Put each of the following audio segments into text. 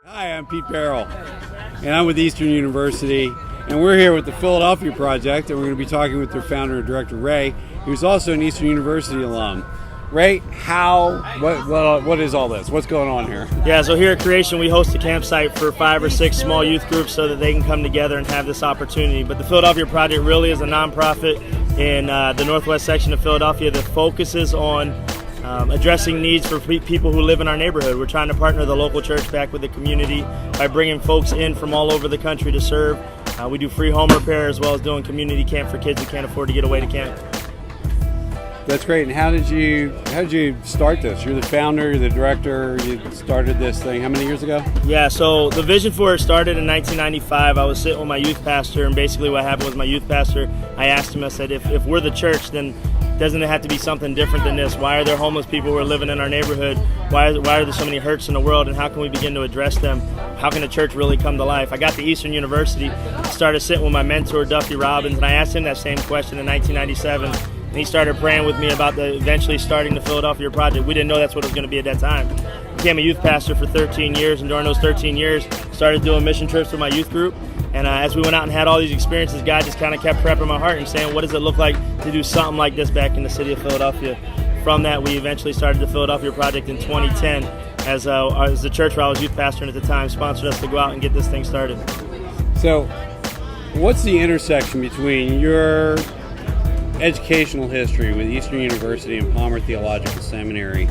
Hi, I'm Pete Barrell, and I'm with Eastern University, and we're here with the Philadelphia Project, and we're going to be talking with their founder and director, Ray, who's also an Eastern University alum. Ray, what is all this? What's going on here? Yeah, so here at Creation, we host a campsite for 5 or 6 small youth groups so that they can come together and have this opportunity. But the Philadelphia Project really is a nonprofit in the northwest section of Philadelphia that focuses on addressing needs for people who live in our neighborhood. We're trying to partner the local church back with the community by bringing folks in from all over the country to serve. We do free home repair as well as doing community camp for kids who can't afford to get away to camp. That's great. And how did you start this? You're the founder, you're the director, you started this thing how many years ago? Yeah, so the vision for it started in 1995. I was sitting with my youth pastor, and basically what happened was my youth pastor, I asked him, I said, if we're the church, then doesn't it have to be something different than this? Why are there homeless people who are living in our neighborhood? Why are there so many hurts in the world, and how can we begin to address them? How can the church really come to life? I got to Eastern University, started sitting with my mentor, Duffy Robbins, and I asked him that same question in 1997, and he started praying with me about eventually starting the Philadelphia Project. We didn't know that's what it was going to be at that time. Became a youth pastor for 13 years, and during those 13 years, started doing mission trips with my youth group. And as we went out and had all these experiences, God just kind of kept prepping my heart and saying, what does it look like to do something like this back in the city of Philadelphia? From that, we eventually started the Philadelphia Project in 2010 as the church where I was youth pastoring at the time sponsored us to go out and get this thing started. So what's the intersection between your educational history with Eastern University and Palmer Theological Seminary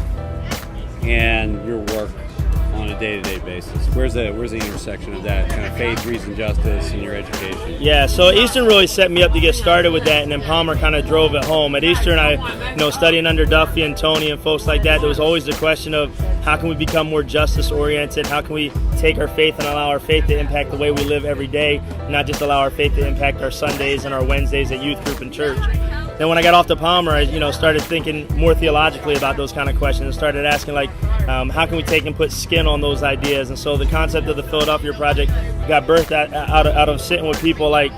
and your work on a day-to-day basis? Where's the intersection of that kind of faith, reason, justice in your education? Yeah, so Eastern really set me up to get started with that, and then Palmer kind of drove it home. At Eastern, studying under Duffy and Tony and folks like that, there was always the question of how can we become more justice-oriented? How can we take our faith and allow our faith to impact the way we live every day, not just allow our faith to impact our Sundays and our Wednesdays at youth group and church? Then when I got off to Palmer, I started thinking more theologically about those kind of questions and started asking, how can we take and put skin on those ideas? And so the concept of the Philadelphia Project got birthed out of sitting with people like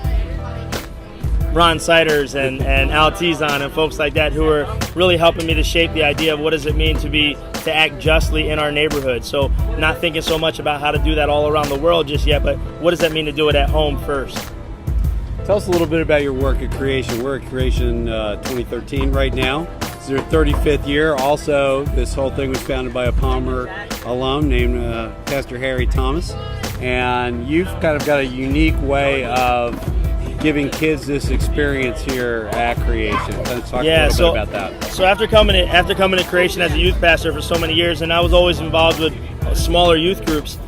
Ron Siders and Al Tizon and folks like that who are really helping me to shape the idea of what does it mean to act justly in our neighborhood. So not thinking so much about how to do that all around the world just yet, but what does that mean to do it at home first? Tell us a little bit about your work at Creation. We're at Creation 2013 right now. It's their 35th year. Also, this whole thing was founded by a Palmer alum named Pastor Harry Thomas. And you've kind of got a unique way of giving kids this experience here at Creation. Let's talk a little bit about that. So after coming to Creation as a youth pastor for so many years, and I was always involved with smaller youth groups,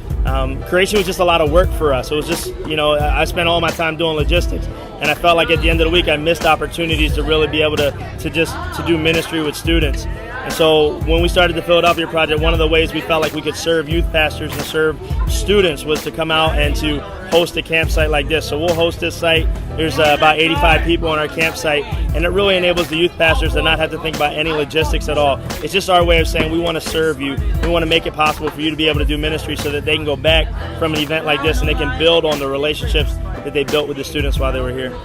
Creation was just a lot of work for us. It was just, I spent all my time doing logistics, and I felt like at the end of the week I missed opportunities to really be able to do ministry with students. And so when we started the Philadelphia Project, one of the ways we felt like we could serve youth pastors and serve students was to come out and to host a campsite like this. So we'll host this site. There's about 85 people on our campsite, and it really enables the youth pastors to not have to think about any logistics at all. It's just our way of saying we want to serve you. We want to make it possible for you to be able to do ministry so that they can go back from an event like this and they can build on the relationships that they built with the students while they were here.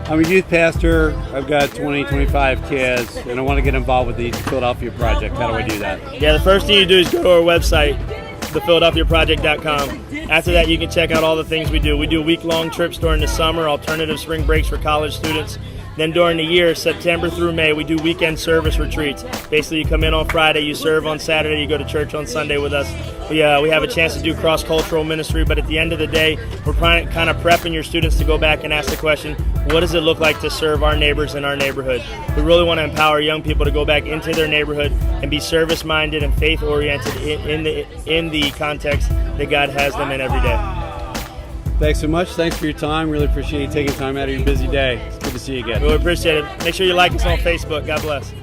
I'm a youth pastor. I've got 25 kids, and I want to get involved with the Philadelphia Project. How do I do that? Yeah, the first thing you do is go to our website, thephiladelphiaproject.com. After that, you can check out all the things we do. We do week-long trips during the summer, alternative spring breaks for college students. Then during the year, September through May, we do weekend service retreats. Basically, you come in on Friday, you serve on Saturday, you go to church on Sunday with us. We have a chance to do cross-cultural ministry, but at the end of the day, we're kind of prepping your students to go back and ask the question, what does it look like to serve our neighbors in our neighborhood? We really want to empower young people to go back into their neighborhood and be service-minded and faith-oriented in the context that God has them in every day. Thanks so much. Thanks for your time. Really appreciate you taking time out of your busy day. It's good to see you again. Really appreciate it. Make sure you like us on Facebook. God bless.